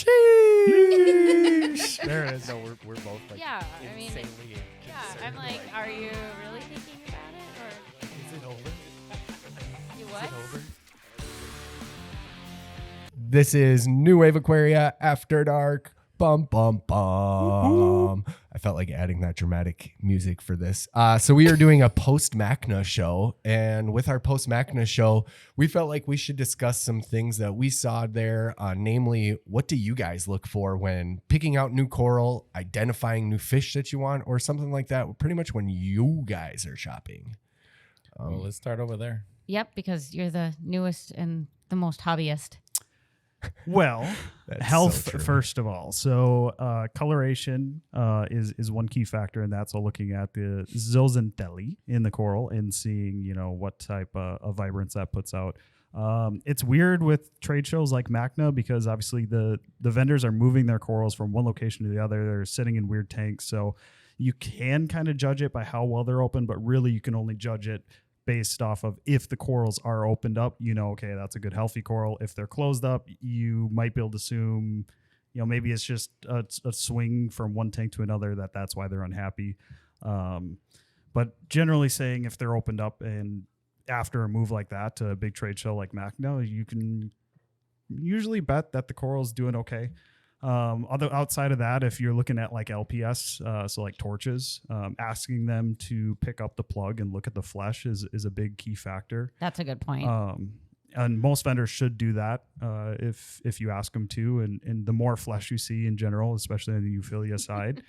Sheesh. There it is. No, we're both like insanely I'm like, are you really thinking about it, or Is it over? you what? This is New Wave Aquaria After Dark. Bum, bum, bum. I felt like adding that dramatic music for this. So we are doing a post-Macna show. And with our post-Macna show, we felt like we should discuss some things that we saw there. Namely, what do you guys look for when picking out new coral, identifying new fish that you want, or something like that? Pretty much when you guys are shopping. Well, let's start over there. Yep, because you're the newest and the most hobbyist. Well, That's health so true. first of all. So coloration is one key factor, and that's all looking at the zooxanthellae in the coral and seeing what type of vibrance that puts out. It's weird with trade shows like MACNA because obviously the vendors are moving their corals from one location to the other. They're sitting in weird tanks, so you can kind of judge it by how well they're open, but really you can only judge it based off of if the corals are opened up, okay, that's a good healthy coral. If they're closed up, you might be able to assume, maybe it's just a swing from one tank to another that's why they're unhappy. But generally saying if they're opened up and after a move like that to a big trade show like MACNA, you can usually bet that the coral's doing okay. Outside of that, if you're looking at like LPS, so like torches, asking them to pick up the plug and look at the flesh is a big key factor. That's a good point. And most vendors should do that if you ask them to. And the more flesh you see in general, especially on the euphilia side,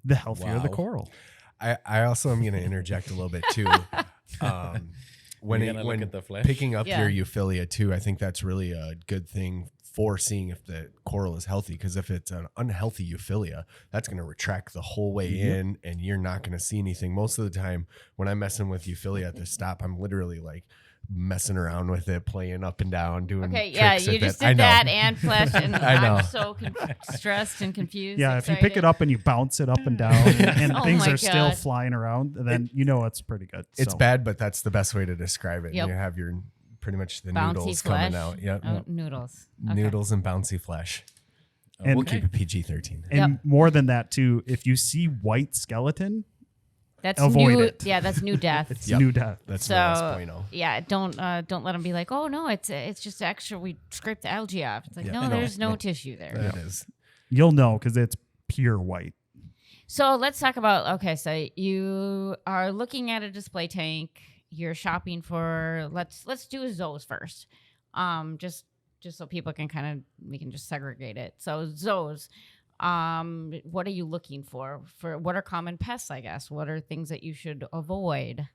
the healthier the coral. I also am going to interject a little bit too. When look at the flesh? picking up Yeah. your euphilia too, I think that's really a good thing for seeing if the coral is healthy. Because if it's an unhealthy euphilia, that's going to retract the whole way in, and you're not going to see anything. Most of the time, when I'm messing with euphilia at the stop, I'm literally like messing around with it, playing up and down, doing Okay, yeah, tricks you with just it. I did know. that and flesh, and I know. I'm so stressed and confused. Yeah, if you pick excited. it up and you bounce it up and down and Oh things my are still God. flying around, then it's pretty good. It's So, bad, but that's the best way to describe it. Yep. You have your pretty much the Bouncy noodles flesh. coming out. Yep. Oh, noodles. Okay. Noodles and bouncy flesh. And- We'll keep it PG-13. And Yep. more than that too, if you see white skeleton, That's avoid new. it. Yeah, that's new death. it's Yep. new death. That's So the last point. yeah, don't let them be like, oh no, it's just extra. We scraped the algae off. It's like Yeah. no, No, there's no no. tissue there. That is. You'll know because it's pure white. So let's talk about, okay, so you are looking at a display tank, you're shopping for, let's do zoos first. Just so people can we can just segregate it. So zoos, what are you looking for what are common pests, I guess? What are things that you should avoid?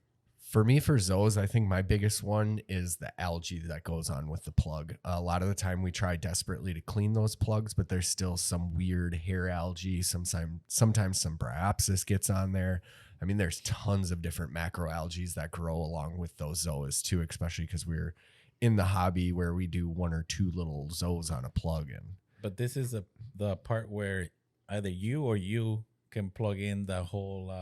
For me, for zoos, I think my biggest one is the algae that goes on with the plug. A lot of the time we try desperately to clean those plugs, but there's still some weird hair algae. Sometimes some Bryopsis gets on there. I mean, there's tons of different macroalgae that grow along with those zoas too, especially because we're in the hobby where we do one or two little zoas on a plug. But this is the part where either you or you can plug in the whole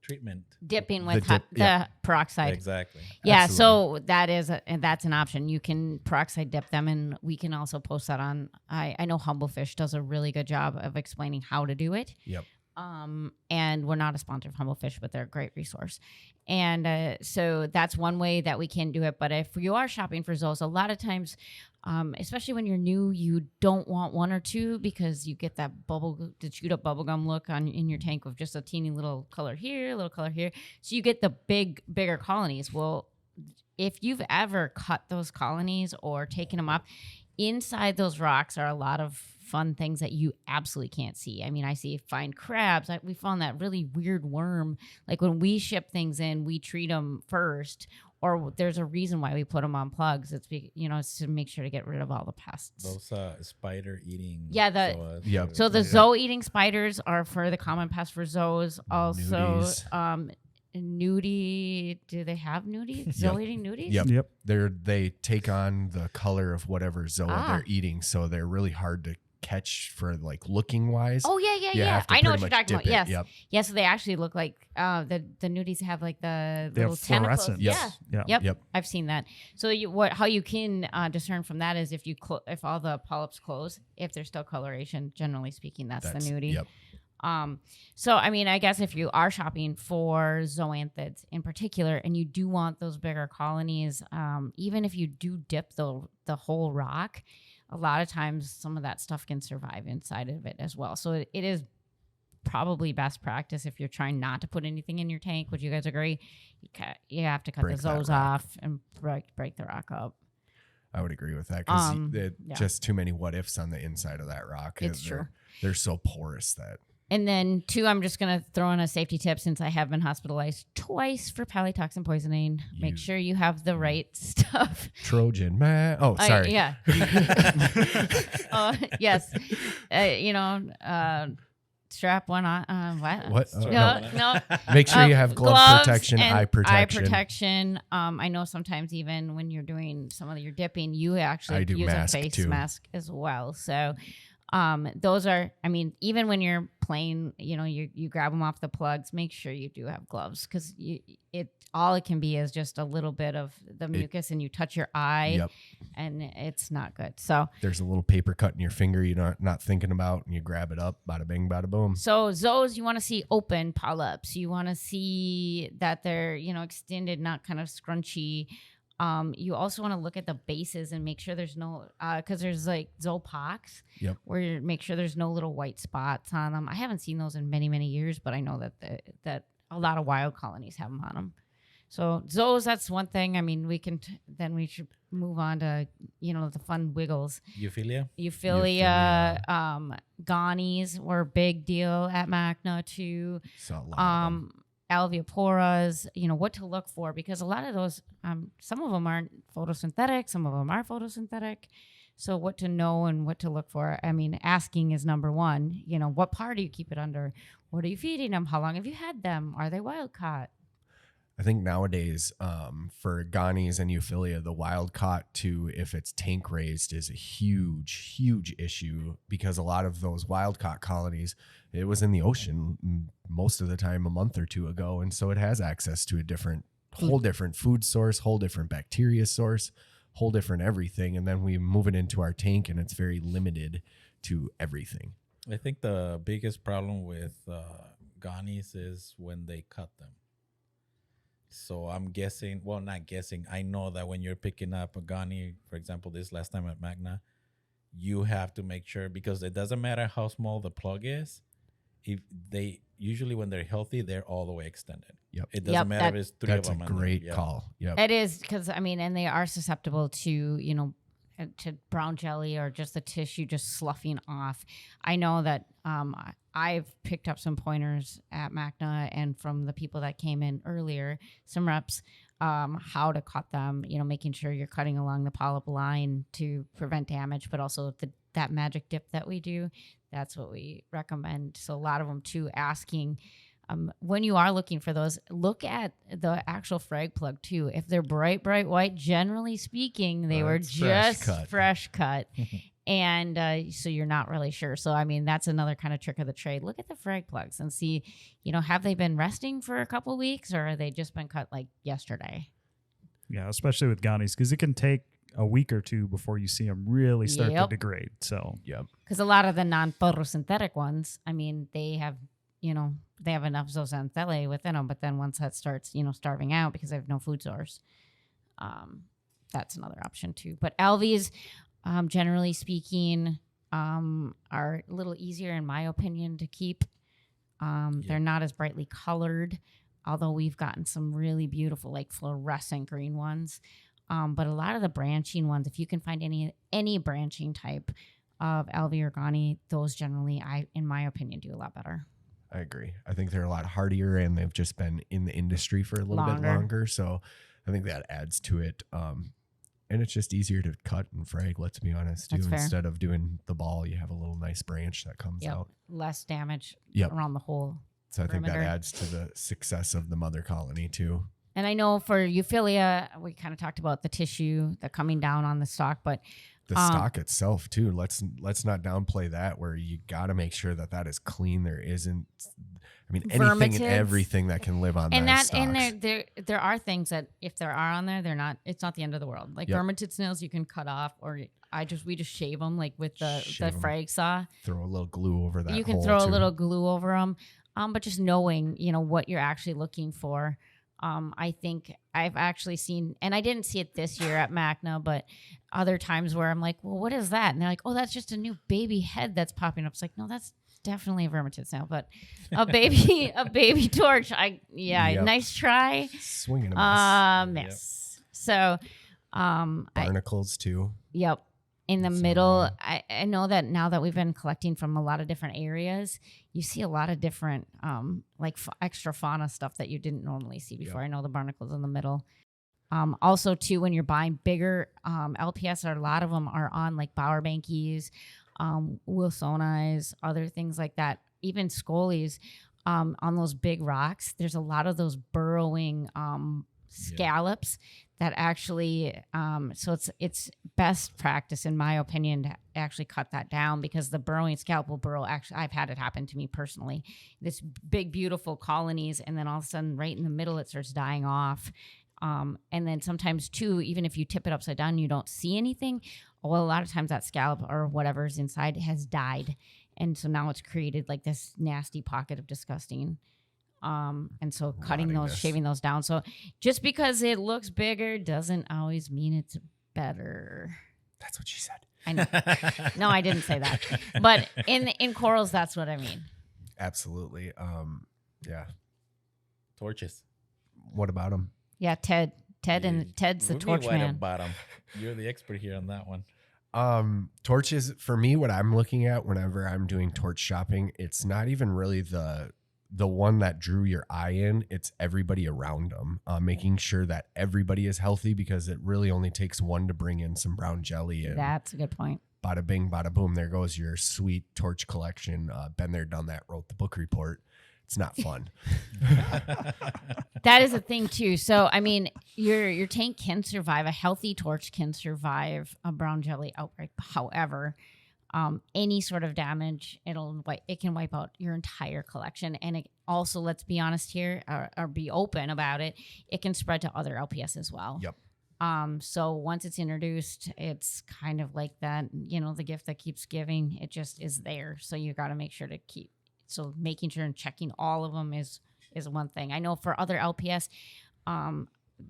treatment. Dipping with dip, yeah. the peroxide. Exactly. Yeah, Absolutely. so that's an option. You can peroxide dip them, and we can also post that on. I know Humblefish does a really good job of explaining how to do it. Yep. And we're not a sponsor of Humblefish, but they're a great resource. And so that's one way that we can do it. But if you are shopping for zoos, a lot of times, especially when you're new, you don't want one or two because you get that the chewed up bubblegum look in your tank with just a teeny little color here, a little color here. So you get the bigger colonies. Well, if you've ever cut those colonies or taken them up, inside those rocks are a lot of fun things that you absolutely can't see. I mean, I find crabs. We found that really weird worm. Like when we ship things in, we treat them first, or there's a reason why we put them on plugs. It's it's to make sure to get rid of all the pests. Those spider eating. Yeah, Yep. So the zoo eating spiders are for the common pest for zoos. Also, Nudies. nudie. Do they have nudies? Zoo eating nudies? Yep. They take on the color of whatever zoa Ah. they're eating, so they're really hard to catch for like looking wise. Oh yeah. You have to I know what pretty you're much talking about. dip it. Yes. Yep. Yeah, so they actually look like the nudies have like the They little have tentacles. fluorescence. Yeah. Yeah. Yep. Yep. I've seen that. So how you can discern from that is if if all the polyps close, if there's still coloration, generally speaking, that's the nudie. Yep. So I mean, I guess if you are shopping for zoanthids in particular, and you do want those bigger colonies, even if you do dip the whole rock, a lot of times some of that stuff can survive inside of it as well. So it is probably best practice if you're trying not to put anything in your tank. Would you guys agree? You have to cut Break the that zoes rock. off and break the rock up. I would agree with that because Yeah. just too many what ifs on the inside of that rock. It's true. They're so porous that. And then 2, I'm just going to throw in a safety tip since I have been hospitalized twice for palytoxin poisoning. Make sure you have the right stuff. Trojan man. Oh, sorry. Yeah. Yes. Strap one on. What? What? No. Make sure you have glove gloves protection, and eye protection. Eye protection. I know sometimes even when you're doing some of your dipping, you actually I have to do use a mask, face too. mask as well. So those are, I mean, even when you're playing, you grab them off the plugs, make sure you do have gloves because all it can be is just a little bit of the mucus and you touch your eye Yep. and it's not good. So There's a little paper cut in your finger you're not thinking about, and you grab it up, bada bing, bada boom. So zoes, you want to see open polyps. You want to see that they're, extended, not kind of scrunchy. You also want to look at the bases and make sure there's no, because there's like zoopox, Yep. where make sure there's no little white spots on them. I haven't seen those in many, many years, but I know that a lot of wild colonies have them on them. So zoes, that's one thing. I mean, we should move on to, the fun wiggles. Euphilia? Euphilia, Ghanies were a big deal at MACNA too. Saw a lot of them. Alveoporas, what to look for, because a lot of those, some of them aren't photosynthetic, some of them are photosynthetic. So what to know and what to look for. I mean, asking is number one. What part do you keep it under? What are you feeding them? How long have you had them? Are they wild caught? I think nowadays, for Ghanies and Euphilia, the wild caught too, if it's tank raised, is a huge, huge issue because a lot of those wild caught colonies, it was in the ocean most of the time a month or two ago. And so it has access to whole different food source, whole different bacteria source, whole different everything. And then we move it into our tank and it's very limited to everything. I think the biggest problem with Ghanies is when they cut them. So I'm guessing, well, not guessing. I know that when you're picking up a Ghani, for example, this last time at MACNA, you have to make sure, because it doesn't matter how small the plug is. If they usually, when they're healthy, they're all the way extended. Yep. It doesn't matter if it's 3 of That's a them. great call. Yep. It is, because and they are susceptible to to brown jelly or just the tissue just sloughing off. I know that I've picked up some pointers at MACNA and from the people that came in earlier, some reps, how to cut them, making sure you're cutting along the polyp line to prevent damage, but also that magic dip that we do, that's what we recommend. So a lot of them too, asking, when you are looking for those, look at the actual frag plug too. If they're bright white, generally speaking, they were That's fresh just cut. fresh cut. And so you're not really sure. So, I mean, that's another kind of trick of the trade. Look at the frag plugs and see, have they been resting for a couple of weeks or have they just been cut like yesterday? Yeah, especially with Ghanies, because it can take a week or two before you see them really start to Yep. degrade. So, Yep. Because a lot of the non-photosynthetic ones, I mean, they have enough zooxanthellae within them, but then once that starts, starving out because they have no food source, that's another option too. But alves, generally speaking, are a little easier, in my opinion, to keep. They're not as brightly colored, although we've gotten some really beautiful, like fluorescent green ones. But a lot of the branching ones, if you can find any branching type of alve or Ghani, those generally, in my opinion, do a lot better. I agree. I think they're a lot hardier and they've just been in the industry for a little bit Longer. longer. So I think that adds to it. And it's just easier to cut and frag, let's be honest, too. That's fair. Instead of doing the ball, you have a little nice branch that comes Yep. out. Less damage Yep. around the whole. So I think that perimeter. adds to the success of the mother colony, too. And I know for Euphilia, we kind of talked about the tissue, the coming down on the stalk, but The stock itself too. Let's not downplay that. Where you got to make sure that is clean. There isn't. I mean, anything and everything that can live on that. And there are things that if there are on there, they're not. It's not the end of the world. Like vermitid snails, you can cut off, or we just shave them like with the frag saw. Throw a little glue over that. You can throw a little glue over them, but just knowing what you're actually looking for. I think I've actually seen, and I didn't see it this year at MACNA, but other times where I'm like, well, what is that? And they're like, oh, that's just a new baby head that's popping up. It's like, no, that's definitely a vermitid snail, but a baby torch. Nice try. Swinging a miss. Miss. So, barnacles too. Yep. In the middle, I know that now that we've been collecting from a lot of different areas, you see a lot of different extra fauna stuff that you didn't normally see before. I know the barnacles in the middle. Also, too, when you're buying bigger LPS, a lot of them are on like bowerbankies, wilsonii, other things like that. Even scolies on those big rocks. There's a lot of those burrowing scallops that actually so it's best practice in my opinion to actually cut that down, because the burrowing scallop will burrow. Actually, I've had it happen to me personally, this big beautiful colonies, and then all of a sudden right in the middle it starts dying off. And then sometimes too, even if you tip it upside down, you don't see anything. Well, a lot of times that scallop or whatever's inside has died, and so now it's created like this nasty pocket of disgusting. And so cutting those, shaving those down. So just because it looks bigger doesn't always mean it's better. That's what she said. I know. No, I didn't say that. But in corals, that's what I mean. Absolutely. Yeah. Torches. What about them? Yeah, Ted's the torch man. Bottom. You're the expert here on that one. Torches, for me, what I'm looking at whenever I'm doing torch shopping, it's not even really the one that drew your eye in. It's everybody around them, making sure that everybody is healthy, because it really only takes one to bring in some brown jelly. And that's a good point. Bada bing, bada boom. There goes your sweet torch collection. Been there, done that, wrote the book report. It's not fun. That is a thing too. So, I mean, your tank can survive, a healthy torch can survive a brown jelly outbreak. However, any sort of damage, it can wipe out your entire collection. And it also, let's be honest here, or be open about it, it can spread to other LPS as well. Yep. So once it's introduced, it's kind of like that, the gift that keeps giving. It just is there. So you got to make sure to keep. So making sure and checking all of them is one thing. I know for other LPS,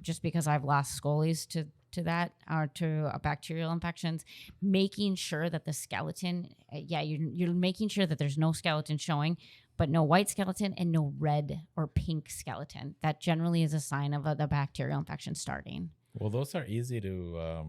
just because I've lost scolies to that, or to bacterial infections, making sure that the skeleton, you're making sure that there's no skeleton showing, but no white skeleton and no red or pink skeleton. That generally is a sign of the bacterial infection starting. Well, those are easy to,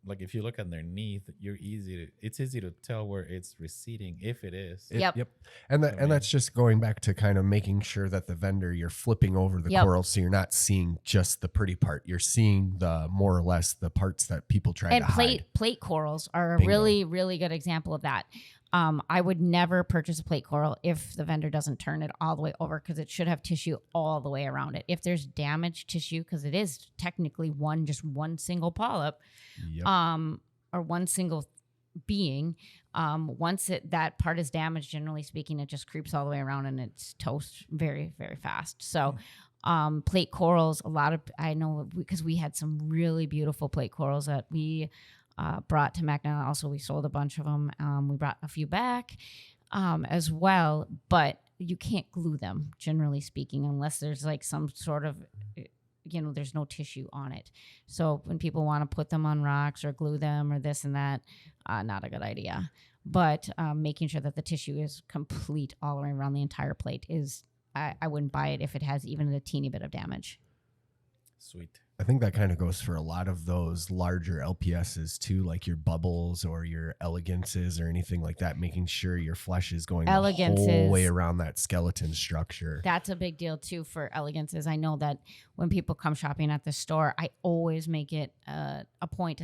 like if you look underneath, it's easy to tell where it's receding, if it is. Yep. And that's just going back to kind of making sure that the vendor, you're flipping over the coral, so you're not seeing just the pretty part. You're seeing the more or less the parts that people try to hide. And plate corals are a really, really good example of that. I would never purchase a plate coral if the vendor doesn't turn it all the way over, because it should have tissue all the way around it. If there's damaged tissue, because it is technically just one single polyp, or one single being, once that part is damaged, generally speaking, it just creeps all the way around and it's toast very, very fast. So plate corals, I know because we had some really beautiful plate corals that we brought to MACNA. Also, we sold a bunch of them. We brought a few back as well, but you can't glue them, generally speaking, unless there's like some sort of, there's no tissue on it. So when people want to put them on rocks or glue them or this and that, not a good idea. But making sure that the tissue is complete all the way around the entire plate is, I wouldn't buy it if it has even a teeny bit of damage. Sweet. I think that kind of goes for a lot of those larger LPSs too, like your bubbles or your elegances or anything like that, making sure your flesh is going the whole way around that skeleton structure. That's a big deal too for elegances. I know that when people come shopping at the store, I always make it a point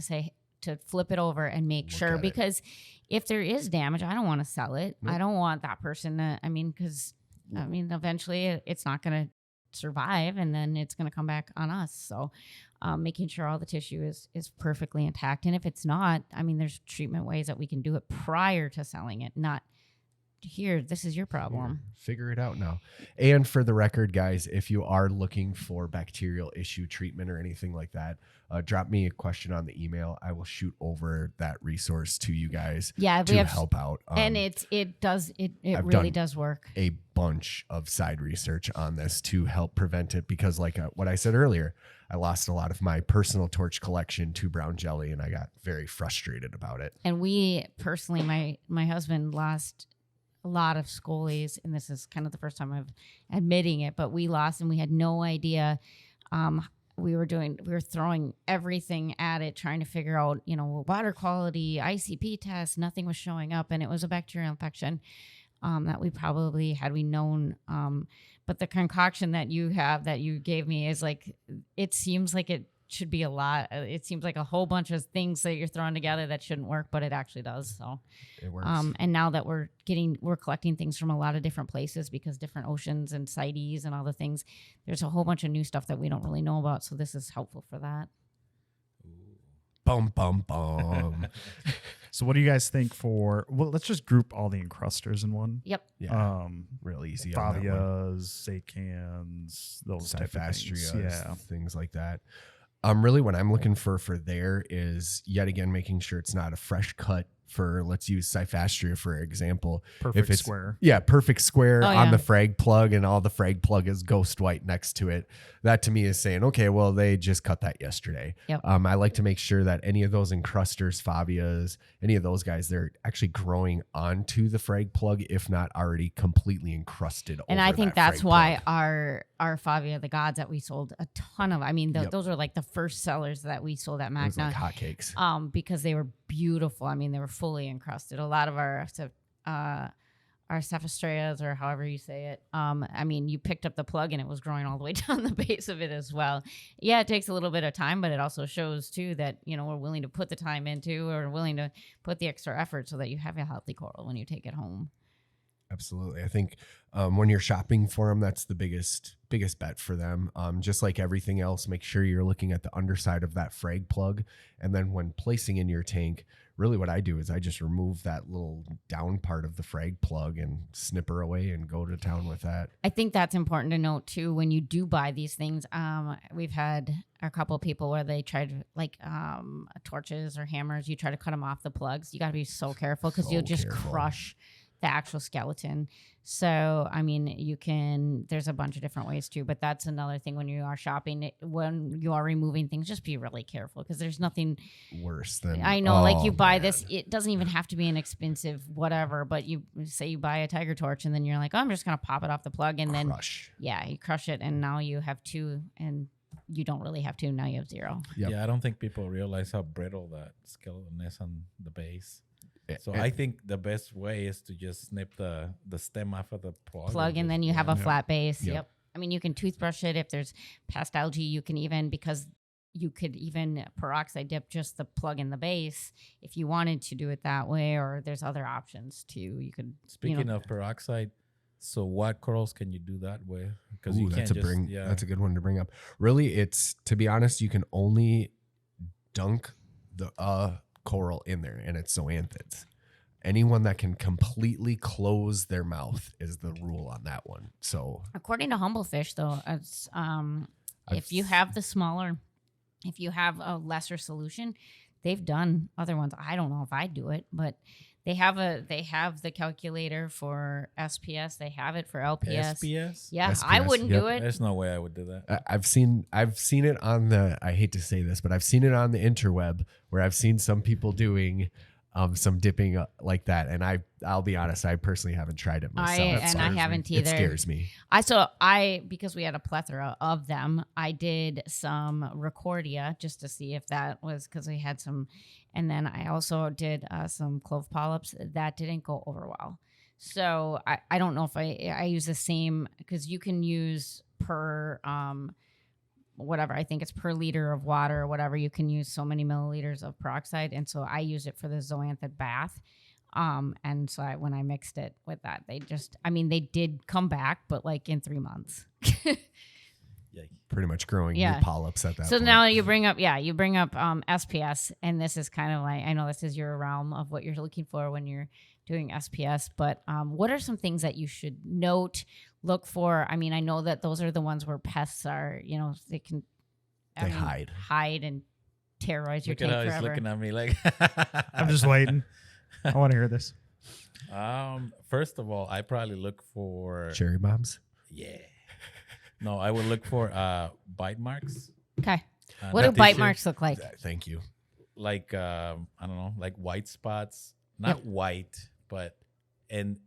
to flip it over and make sure, because if there is damage, I don't want to sell it. Nope. I don't want that person to, because eventually it's not going to survive, and then it's going to come back on us. So making sure all the tissue is perfectly intact. And if it's not, I mean, there's treatment ways that we can do it prior to selling it, not here, this is your problem. Figure it out now. And for the record, guys, if you are looking for bacterial issue treatment or anything like that, drop me a question on the email. I will shoot over that resource to you guys to help out. And it I've really done does work. a bunch of side research on this to help prevent it, because like what I said earlier, I lost a lot of my personal torch collection to brown jelly, and I got very frustrated about it. And we personally, my husband lost a lot of scolies, and this is kind of the first time I'm admitting it, but we lost, and we had no idea. We were throwing everything at it, trying to figure out, water quality, ICP tests, nothing was showing up, and it was a bacterial infection that we probably, had we known. But the concoction that you gave me is like, it seems like it should be a lot. It seems like a whole bunch of things that you're throwing together that shouldn't work, but it actually does. So It works. and now that we're collecting things from a lot of different places, because different oceans and CITES and all the things, there's a whole bunch of new stuff that we don't really know about. So this is helpful for that. Bum, bum, bum. So what do you guys think let's just group all the encrusters in one. Yep. Yeah, real easy. on that one. Favias, Sacans, those type of things. Cyphastrias, Yeah. things like that. Really what I'm looking for there is, yet again, making sure it's not a fresh cut. For, let's use Cyphastria for example. Perfect if it's square. Yeah, perfect square Oh, on yeah. the frag plug, and all the frag plug is ghost white next to it. That to me is saying, okay, well, they just cut that yesterday. Yep. I like to make sure that any of those encrusters, Favias, any of those guys, they're actually growing onto the frag plug, if not already completely encrusted. And over I think that that's frag why plug. our Favia the Gods that we sold a ton of. I mean, Yep. those are like the first sellers that we sold at It was Magna. like hotcakes. Because they were beautiful. I mean, they were fully encrusted. A lot of our Cephastrias, or however you say it. I mean, you picked up the plug and it was growing all the way down the base of it as well. Yeah, it takes a little bit of time, but it also shows too that, we're willing to put the time into, or willing to put the extra effort so that you have a healthy coral when you take it home. Absolutely. I think when you're shopping for them, that's the biggest bet for them. Just like everything else, make sure you're looking at the underside of that frag plug. And then when placing in your tank, really what I do is I just remove that little down part of the frag plug and snip her away and go to town with that. I think that's important to note too. When you do buy these things, we've had a couple of people where they tried torches or hammers. You try to cut them off the plugs. You got to be so careful, because you'll just crush the actual skeleton. So, I mean, there's a bunch of different ways too, but that's another thing when you are shopping, when you are removing things, just be really careful, because there's nothing worse than, I know, like you buy this, it doesn't even have to be an expensive whatever, but you say you buy a tiger torch and then you're like, oh, I'm just going to pop it off the plug, and then you crush it, and now you have two, and you don't really have two. Now you have zero. Yep. Yeah, I don't think people realize how brittle that skeleton is on the base. So I think the best way is to just snip the stem off of the plug. And then you have a Yep. flat base. Yep. Yep. I mean, you can toothbrush it if there's past algae. You can even, because you could even peroxide dip just the plug in the base if you wanted to do it that way, or there's other options too. You could. Speaking of peroxide, so what corals can you do that with? Because you that's can't that's a good one to bring up. Really, it's, to be honest, you can only dunk the coral in there, and it's zoanthids. Anyone that can completely close their mouth is the rule on that one. So according to Humblefish, though, it's if you have if you have a lesser solution, they've done other ones. I don't know if I'd do it, but they have the calculator for SPS. They have it for LPS. SPS? Yeah, SPS, I wouldn't do it. There's no way I would do that. I've seen it on the, I hate to say this, but I've seen it on the interweb where I've seen some people doing some dipping like that, and I'll be honest, I personally haven't tried it myself. I haven't either. It scares me. Because we had a plethora of them, I did some Recordia just to see if that was, because we had some, and then I also did some clove polyps that didn't go over well. So I don't know if I use the same, because you can use per whatever, I think it's per liter of water or whatever, you can use so many milliliters of peroxide, and so I use it for the zoanthid bath. And so when I mixed it with that, they did come back, but like in 3 months. Yay. pretty much growing Yeah. new polyps at that So point. now you bring up SPS, and this is kind of like, I know this is your realm of what you're looking for when you're doing SPS, but what are some things that you should note, look for? I mean, I know that those are the ones where pests are, they can They hide. and terrorize your Look at tank how he's forever. looking at me like. I'm just waiting. I want to hear this. First of all, I probably look for Cherry bombs. yeah. No, I would look for bite marks. Okay. What do not bite tissue. marks look like? Thank you. Like I don't know, like white spots, not Yep. white, but an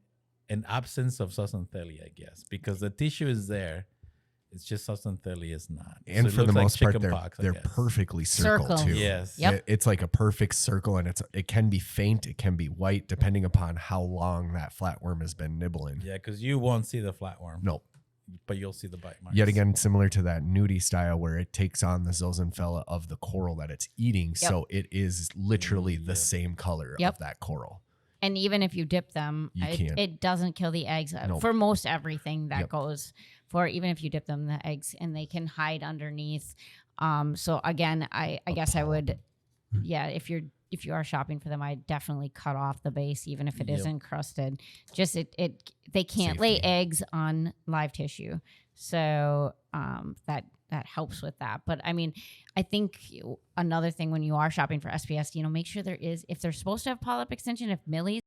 absence of zooxanthellae, I guess, because the tissue is there. It's just zooxanthellae is not. And So it for the looks like most part, chickenpox, I they're guess. perfectly circled Circle. too. Yes. Yep. It's like a perfect circle, and it can be faint, it can be white, depending upon how long that flatworm has been nibbling. Yeah, because you won't see the flatworm. No. But you'll see the bite marks. Yet again, similar to that nudie style where it takes on the zooxanthella of the coral that it's eating. Yep. So it is literally Yeah. the same color Yep. of that coral. And even if you dip them, You can't. it doesn't kill the eggs Nope. for most everything that Yep. goes for, even if you dip them, the eggs, and they can hide underneath. So again, I guess I would, yeah, if you are shopping for them, I definitely cut off the base, even if it is Yep. encrusted. Just they can't lay Safety. eggs on live tissue. So that helps with that. But I mean, I think another thing when you are shopping for SPS, make sure if they're supposed to have polyp extension, if Millie's